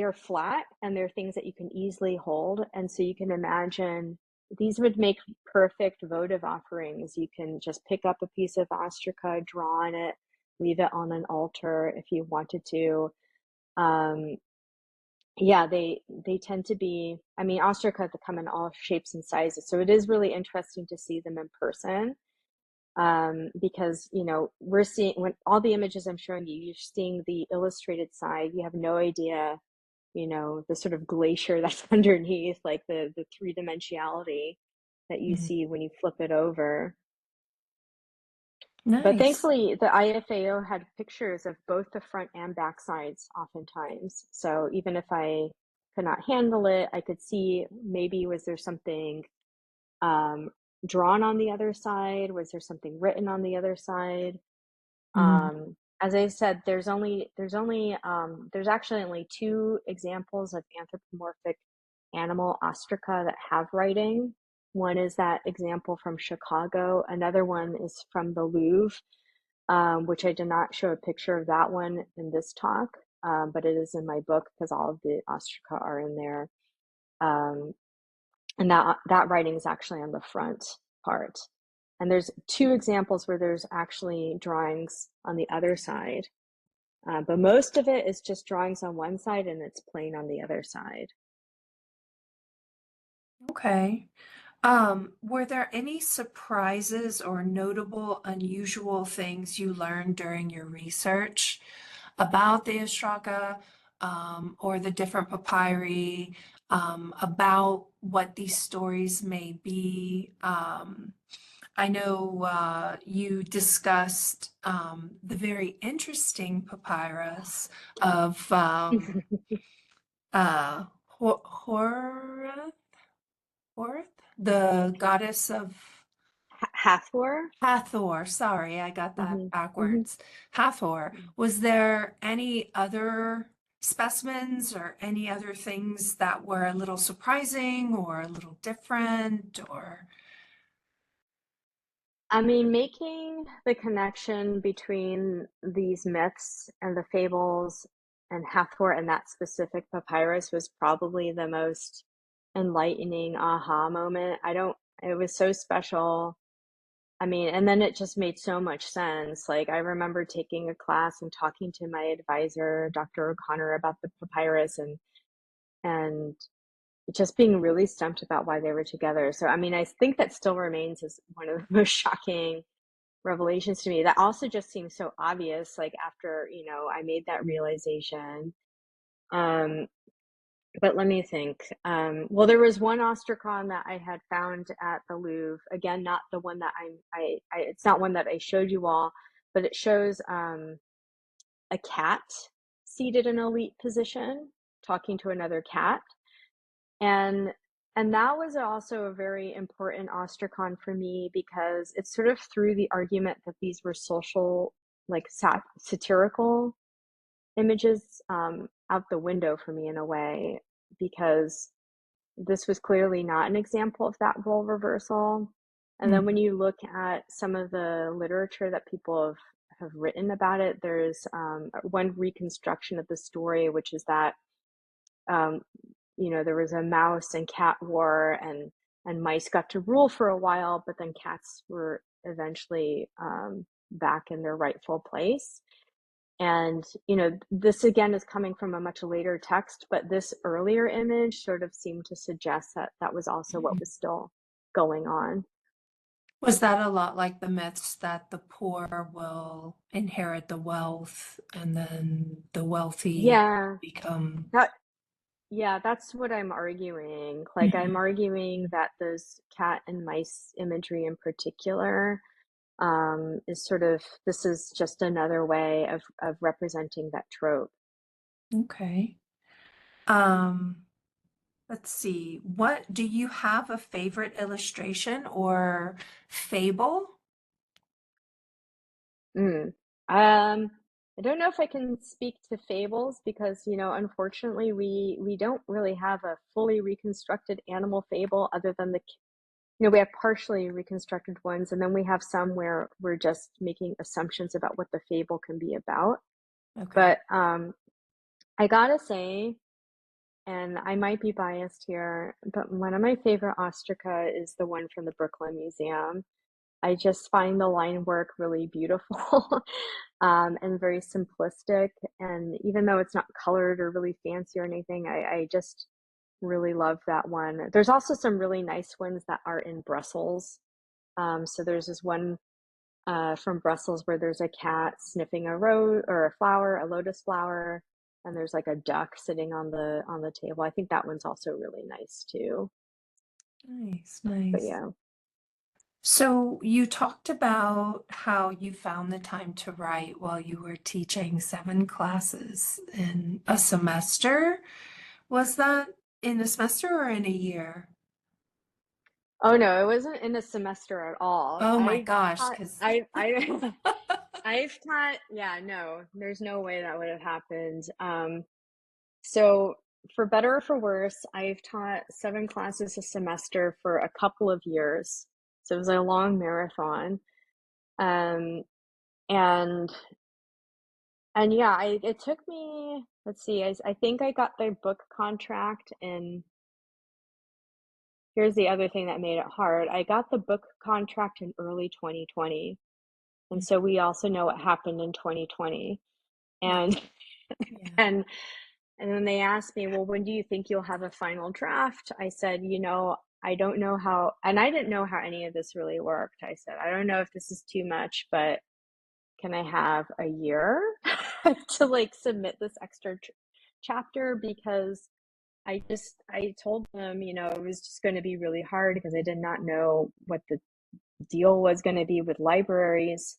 are flat and they're things that you can easily hold. And so you can imagine these would make perfect votive offerings. You can just pick up a piece of ostraca, draw on it, leave it on an altar if you wanted to. Um, yeah, they tend to be, I mean, ostraca come in all shapes and sizes. So it is really interesting to see them in person. Because we're seeing when all the images I'm showing you, you're seeing the illustrated side. You have no idea the sort of glacier that's underneath, like the three-dimensionality that you mhm. see when you flip it over. But Nice. thankfully, the IFAO had pictures of both the front and back sides oftentimes. So even if I could not handle it, I could see maybe was there something um, drawn on the other side? Was there something written on the other side? Mm, As I said, there's actually only two examples of anthropomorphic animal ostraca that have writing. One is that example from Chicago. Another one is from the Louvre, which I did not show a picture of that one in this talk, but it is in my book because all of the ostraca are in there. Um, and that writing is actually on the front part. And there's two examples where there's actually drawings on the other side. But most of it is just drawings on one side and it's plain on the other side. okay. Were there any surprises or notable, unusual things you learned during your research about the ostraca, or the different papyri, about what these stories may be? I know you discussed the very interesting papyrus of uh, Horeth, the goddess of Hathor. Hathor. Sorry, I got that Hmm. Hmm. backwards. Hathor. Was there any other specimens or any other things that were a little surprising or a little different or? I mean, making the connection between these myths and the fables and Hathor and that specific papyrus was probably the most enlightening aha moment. It was so special. I mean, and then it just made so much sense. Like, I remember taking a class and talking to my advisor, Dr. O'Connor, about the papyrus and just being really stumped about why they were together. So, I mean, I think that still remains as one of the most shocking revelations to me. That also just seems so obvious, like after, I made that realization. Um, but let me think. Well, there was one ostracon that I had found at the Louvre. Again, not the one that it's not one that I showed you all, but it shows a cat seated in a elite position, talking to another cat, and that was also a very important ostracon for me because it sort of threw the argument that these were social, like satirical images out the window for me in a way, because this was clearly not an example of that role reversal. And then when Mm. you look at some of the literature that people have written about it, there's one reconstruction of the story, which is that um, there was a mouse and cat war, and mice got to rule for a while, but then cats were eventually back in their rightful place. And, this again is coming from a much later text, but this earlier image sort of seemed to suggest that that was also what was still going on. Was that a lot like the myths that the poor will inherit the wealth and then the wealthy Yeah, become? that Yeah, that's what I'm arguing. Like, I'm Mhm. arguing that those cat and mice imagery in particular is sort of, this is just another way of representing that trope. Okay. Um, let's see. What do you have a favorite illustration or fable? Mm. Um, I don't know if I can speak to fables because, unfortunately, we don't really have a fully reconstructed animal fable other than we have partially reconstructed ones, and then we have some where we're just making assumptions about what the fable can be about. Okay. But I gotta say, and I might be biased here, but one of my favorite ostraca is the one from the Brooklyn Museum. I just find the line work really beautiful and very simplistic. And even though it's not colored or really fancy or anything, I just really love that one. There's also some really nice ones that are in Brussels. So there's this one from Brussels where there's a cat sniffing a rose or a flower, a lotus flower, and there's like a duck sitting on the table. I think that one's also really nice too. Nice, But nice. yeah. So you talked about how you found the time to write while you were teaching 7 classes in a semester. Was that in a semester or in a year? Oh no, it wasn't in a semester at all. Oh my I've gosh, taught because I've taught, yeah, no, there's no way that would have happened. So for better or for worse, I've taught 7 classes a semester for a couple of years. So it was a long marathon. Um, and yeah, it took me, let's see, I think I got the book contract in, here's the other thing that made it hard. I got the book contract in early 2020. And so we also know what happened in 2020. yeah, And yeah. and and then they asked me, well, when do you think you'll have a final draft? I said, I don't know how, and I didn't know how any of this really worked. I said, I don't know if this is too much, but can I have a year to like submit this extra chapter? Because I told them, it was just going to be really hard because I did not know what the deal was going to be with libraries.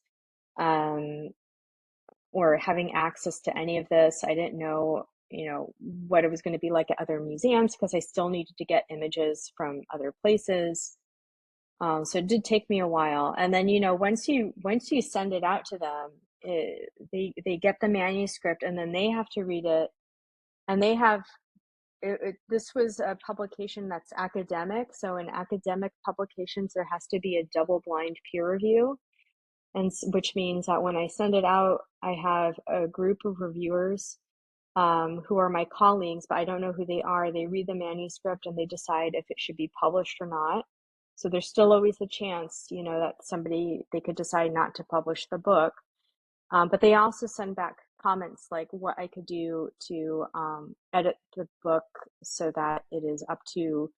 Um, or having access to any of this. I didn't know, what it was going to be like at other museums because I still needed to get images from other places. So it did take me a while. And then, once you send it out to them, they get the manuscript and then they have to read it. And they have this was a publication that's academic. So in academic publications, there has to be a double blind peer review, and which means that when I send it out, I have a group of reviewers who are my colleagues, but I don't know who they are. They read the manuscript and they decide if it should be published or not. So there's still always the chance, that they could decide not to publish the book. But they also send back comments like what I could do to edit the book so that it is up to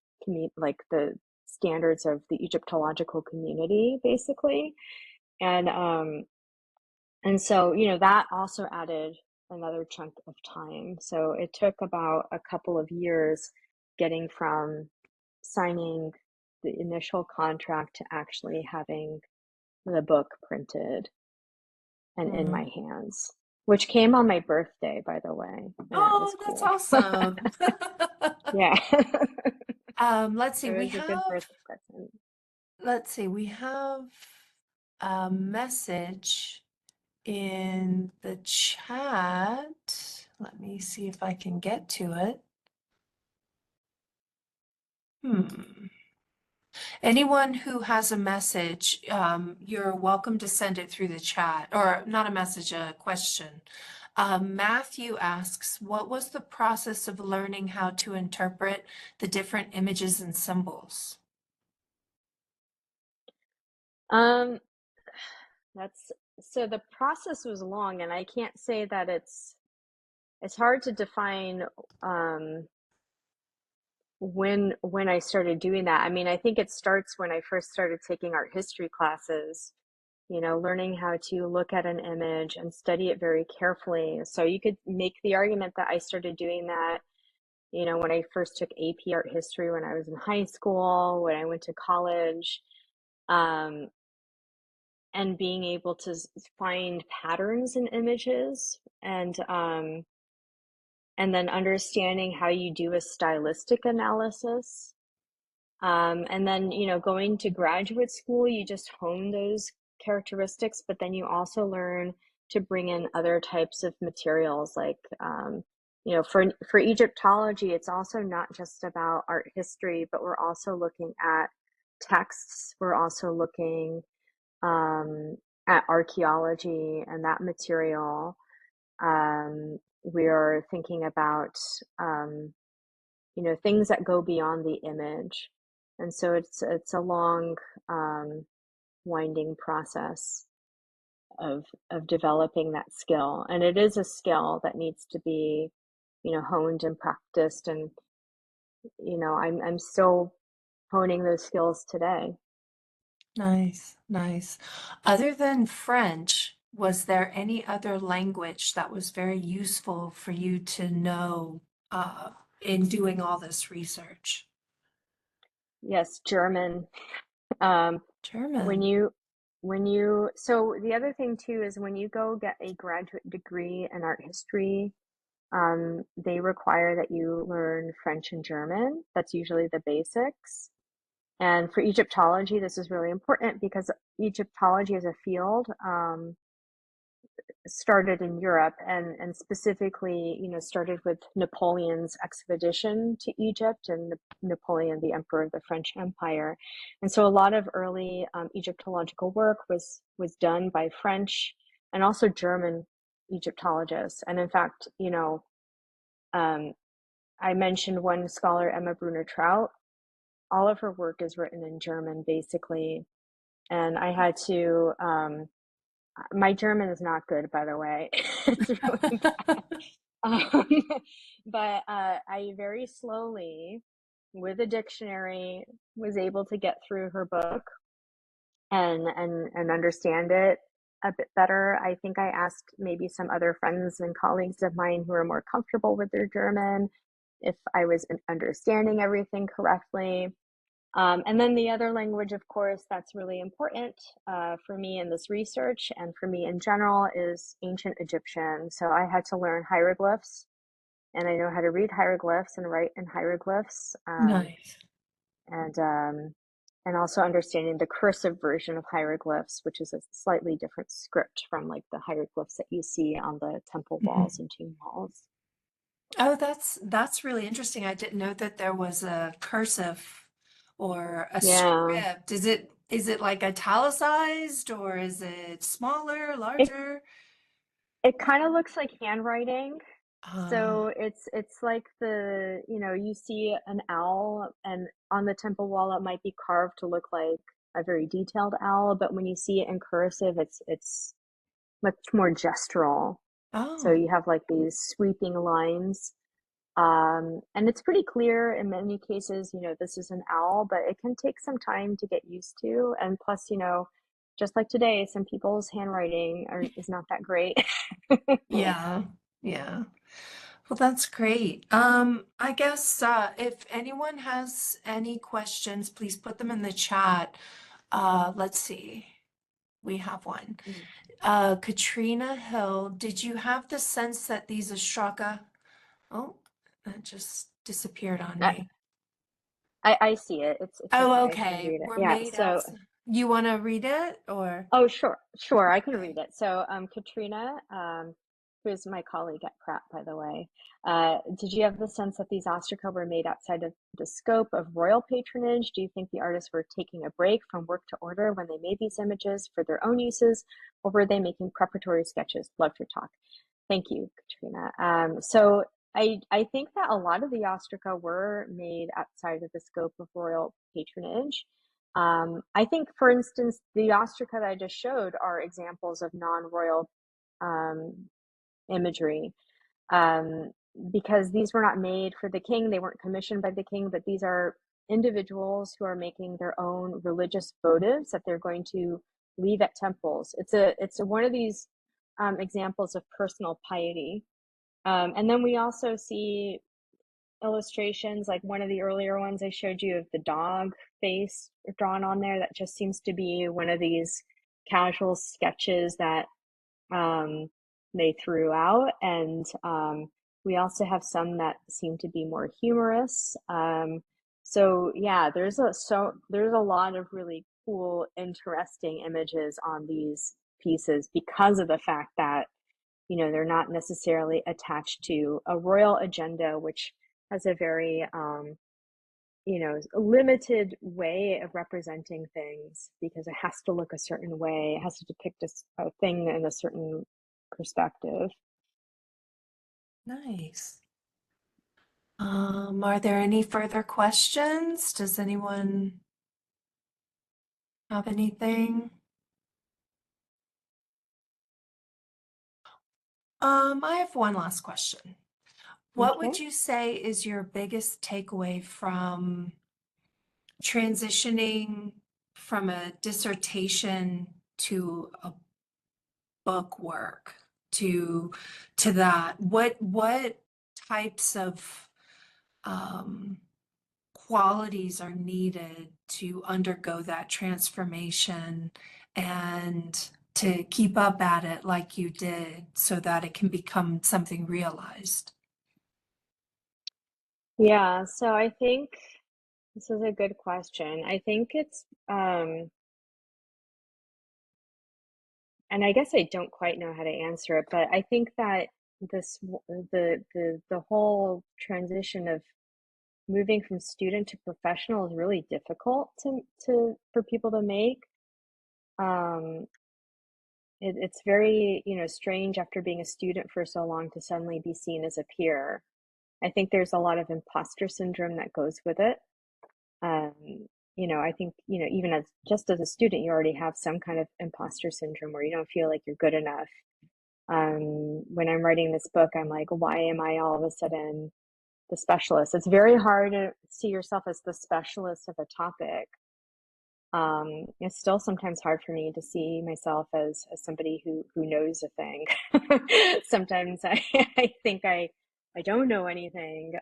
like the standards of the Egyptological community, basically. And so, that also added another chunk of time. So it took about a couple of years getting from signing the initial contract to actually having the book printed and in my Hmm. hands, which came on my birthday, by the way, and that was Oh, that's cool. awesome. Yeah. Let's see, It was a good birthday present. we have a message in the chat. Let me see if I can get to it. Hmm. Anyone who has a message, you're welcome to send it through the chat, or not a message, a question. Matthew asks, what was the process of learning how to interpret the different images and symbols? Um, that's so the process was long, and I can't say that it's hard to define when I started doing that. I mean, I think it starts when I first started taking art history classes, learning how to look at an image and study it very carefully. So you could make the argument that I started doing that when I first took AP art history when I was in high school, when I went to college, um, and being able to find patterns in images, and then understanding how you do a stylistic analysis. And then, going to graduate school, you just hone those characteristics, but then you also learn to bring in other types of materials like, for Egyptology, it's also not just about art history, but we're also looking at texts. We're also looking at archaeology and that material. We're thinking about things that go beyond the image, and so it's a long, winding process of developing that skill, and it is a skill that needs to be honed and practiced, and I'm still honing those skills today. Nice, nice. Other than French, was there any other language that was very useful for you to know in doing all this research? Yes, German. um, when German. you so the other thing too is when you go get a graduate degree in art history, they require that you learn French and German. That's usually the basics. And for Egyptology, this is really important because Egyptology as a field, started in Europe, and specifically, started with Napoleon's expedition to Egypt, and Napoleon, the emperor of the French Empire. And so a lot of early Egyptological work was done by French and also German Egyptologists. And in fact, um, I mentioned one scholar, Emma Brunner-Traut. All of her work is written in German, basically. And I had to, my German is not good, by the way. It's really bad. Um, but I very slowly, with a dictionary, was able to get through her book and understand it a bit better. I think I asked maybe some other friends and colleagues of mine who are more comfortable with their German if I was understanding everything correctly. And then the other language, of course, that's really important for me in this research and for me in general is Ancient Egyptian. So I had to learn hieroglyphs, and I know how to read hieroglyphs and write in hieroglyphs, Nice. and um, and also understanding the cursive version of hieroglyphs, which is a slightly different script from like the hieroglyphs that you see on the temple walls Mhm. and tomb walls. Oh, that's really interesting. I didn't know that there was a cursive or a Yeah, script. Is it like italicized or is it smaller, it larger? It kind of looks like handwriting. Uh, So it's like you see an owl, and on the temple wall it might be carved to look like a very detailed owl, but when you see it in cursive, it's much more gestural. So oh. you have like these sweeping lines. And it's pretty clear in many cases, this is an owl, but it can take some time to get used to. And plus, just like today, some people's handwriting is not that great. Yeah, yeah. Well, that's great. I guess if anyone has any questions, please put them in the chat. Let's see. We have one. Katrina Hill, did you have the sense that these ostraca? Oh, that just disappeared on I, me. I see it. It's Oh, okay. I can okay. read it. We're Yeah. made So, outside. You want to read it or? oh, sure. I can read Okay. it. So, Katrina, who is my colleague at Pratt, by the way, did you have the sense that these ostraca were made outside of the scope of royal patronage? Do you think the artists were taking a break from work to order when they made these images for their own uses, or were they making preparatory sketches? Love your talk. Thank you, Katrina. So I think that a lot of the ostraca were made outside of the scope of royal patronage. I think, for instance, the ostraca that I just showed are examples of non-royal um, imagery, um, because these were not made for the king. They weren't commissioned by the king, but these are individuals who are making their own religious votives that they're going to leave at temples. One of these examples of personal piety. And then we also see illustrations, like one of the earlier ones I showed you of the dog face drawn on there, that just seems to be one of these casual sketches that um, they threw out. And we also have some that seem to be more humorous. So yeah, there's a lot of really cool, interesting images on these pieces because of the fact that they're not necessarily attached to a royal agenda, which has a very limited way of representing things because it has to look a certain way. It has to depict a thing in a certain perspective. Nice. Are there any further questions? Does anyone have anything? I have one last question. What Okay. would you say is your biggest takeaway from transitioning from a dissertation to a book work to that? What types of um, qualities are needed to undergo that transformation and to keep up at it like you did so that it can become something realized? Yeah, so I think this is a good question. I think it's and I guess I don't quite know how to answer it, but I think that the whole transition of moving from student to professional is really difficult to for people to make. Um, it's very, strange after being a student for so long to suddenly be seen as a peer. I think there's a lot of imposter syndrome that goes with it. Um, I think, even just as a student, you already have some kind of imposter syndrome where you don't feel like you're good enough. When I'm writing this book, I'm like, why am I all of a sudden the specialist? It's very hard to see yourself as the specialist of a topic. It's still sometimes hard for me to see myself as somebody who knows a thing. Sometimes I think I don't know anything.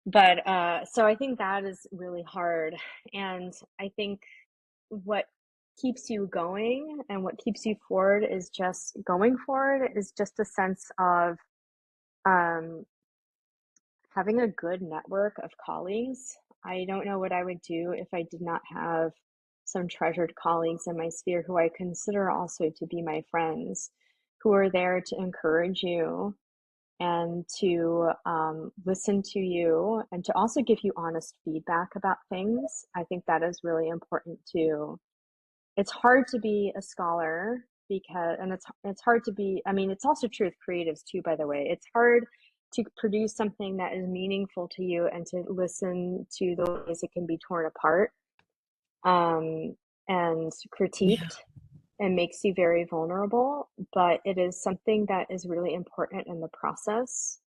But so I think that is really hard. And I think what keeps you going and what keeps you forward is just going forward, is just a sense of um, having a good network of colleagues. I don't know what I would do if I did not have some treasured colleagues in my sphere who I consider also to be my friends, who are there to encourage you and to listen to you and to also give you honest feedback about things. I think that is really important too. It's hard to be a scholar because, and it's hard to be, I mean, it's also true with creatives too, by the way. It's hard to produce something that is meaningful to you and to listen to the ways it can be torn apart and Yeah. critiqued, and makes you very vulnerable. But it is something that is really important in the process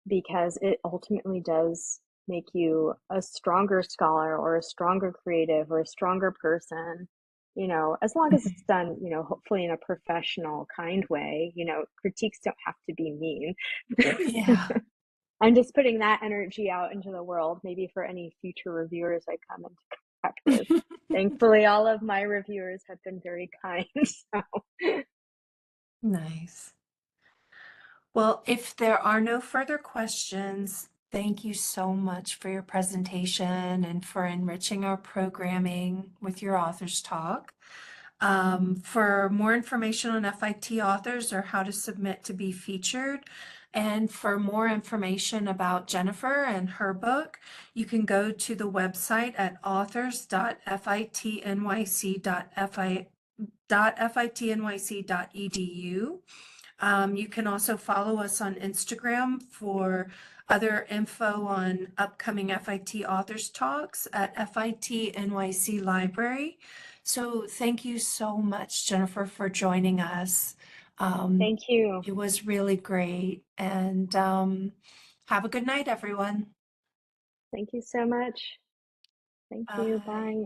because it ultimately does make you a stronger scholar or a stronger creative or a stronger person, as long as it's done, hopefully in a professional, kind way. Critiques don't have to be mean. Yeah. I'm just putting that energy out into the world, maybe for any future reviewers I come into contact with. Thankfully, all of my reviewers have been very kind. So, Nice. Well, if there are no further questions, thank you so much for your presentation and for enriching our programming with your authors talk. For more information on FIT authors or how to submit to be featured, and for more information about Jennifer and her book, you can go to the website at authors.fitnyc.edu. You can also follow us on Instagram for other info on upcoming FIT authors talks at FIT NYC Library. So thank you so much, Jennifer, for joining us. Um, thank you. it was really great. And have a good night, everyone. Thank you so much. Thank you. Bye. Bye.